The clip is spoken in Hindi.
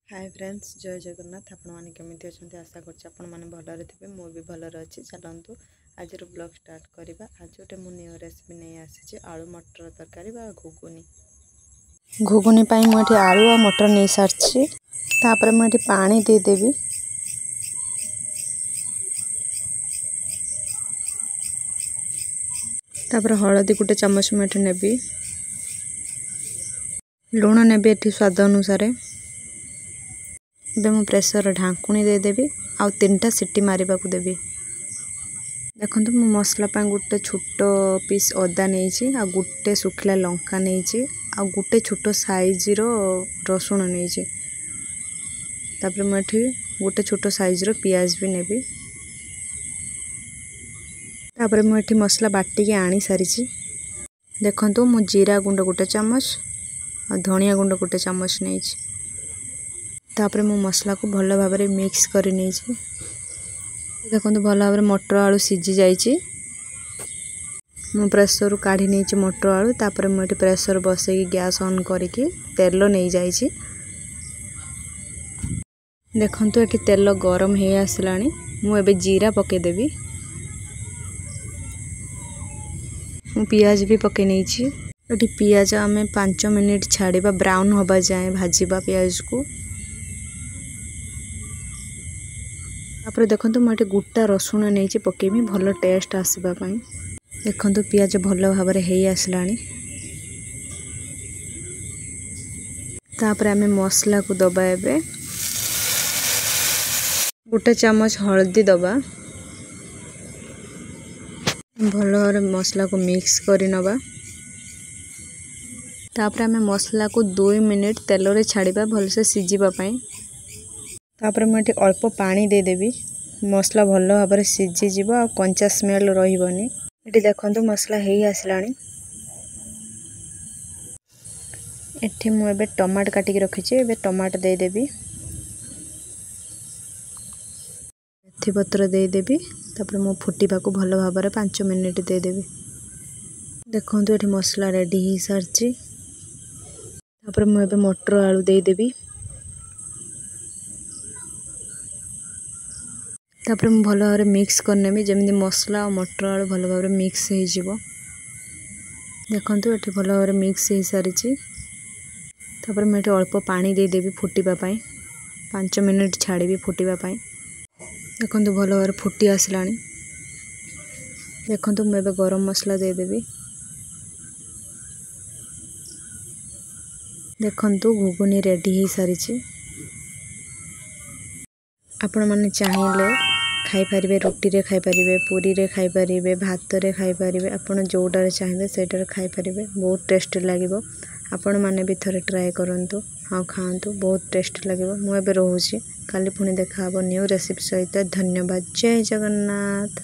हाय फ्रेंड्स, जय जगन्नाथ। आपण मैंने केमी अच्छा आशा कर भलरे थे। मु भी भलरे अच्छी। चलतु आज ब्लॉग स्टार्ट करवा। आज गोटे मु न्यू रेसिपी नहीं आसी आलू मटर तरकारी घुगुनी। घुगुनी मुझे आलू और मटर नहीं सारी। तापर मुझे पानी देदेवी। तापर हलदी गोटे चमच मुझे नेबी। लुण नेबी एठी स्वाद अनुसार। मु प्रेसर ढांकुणी देदेवी आउ 3टा सीटी मारिबा को देवी। देखो मु मसला गोटे छोट पीस अदा नहीं आ गोटे सुखला लंका नहीं आ गोटे छोट साइज रो रसुण नहीं। तापर मुझे गोटे छोट साइज रो पियाज भी नेबी। तापर मुझे मसला बाटिकी आनी सारी। देखो मु जीरा गुंड गोटे चमच और धनिया गुंड गोटे चमच नहीं। तापर मु मसला को भल भाव में मिक्स कर नहीं। देखो भल भाव मटर आलू सीझी जाइए। मु प्रेसर काढ़ी नहीं मटर आलू। तापर मुझे प्रेसर बसई गैस ऑन करके तेल नहीं जाइए। देखो ये तेल गरम हो आसला। मुझे जीरा पकईदेवी। मु पियाज भी पकई नहीं। ये पियाज आम 5 मिनिट छाड़ा ब्राउन होगा जाए भाजवा पियाज को। तापर देखो मुझे गोटा रसुण नहीं पकेमी भल टेस्ट आसवाई। देखो पियाज भल भाव में हो आसला। तापर आम मसला को दबा एबे गोटे चमच हल्दी दबा। भल भाव मसला को मिक्स कर नवा। तापर आम मसला को 2 मिनिट तेल रे छाड़ा भल से सीझापी। तापर मुझे अल्प पानी देदेवी। मसला भल भाव में सीझी आ कंचा स्मेल रही। ये देखो मसला हो आसला। एठी मुझे टमाटो काटिकी रखी। टमाटो देदेवी। मेथी पत्र देदेवी। तापर मु फुटिबा को भल भाव में 5 मिनिट देदेवी। देखो ये मसला रेडी हो सारी। तापर मुझे मटर आलू देदेवी। तापर मु भल भाव मिक्स करनेमी जमी मसला और मटर आलू भल भाव मिक्स हो। देखो ये भल भाव मिक्स हो सारी। तापर मुझे अल्प पानी देदेवी फुटापी। 5 मिनिट छाड़ी फुटापी। देखो भल भाव फुटी आसला। देखो मुझे गरम मसला देदेवी। देखो घुगुनी रेडी हो सारी। आपण मैंने चाहिए खाईपारे। रुटी रे खाईपारे, पूरी रे खाईपारे, भात रे खाईपारे। आपड़ जोटार चाहिए सेटार खाईपारे। बहुत टेस्टी लगे। आपण मैंने भी थोड़े ट्राए करूँ। हाँ खातु बहुत टेस्टी लगे। मुझे रोचे काली पुणी देखा न्यू रेसिपी सहित। धन्यवाद। जय जगन्नाथ।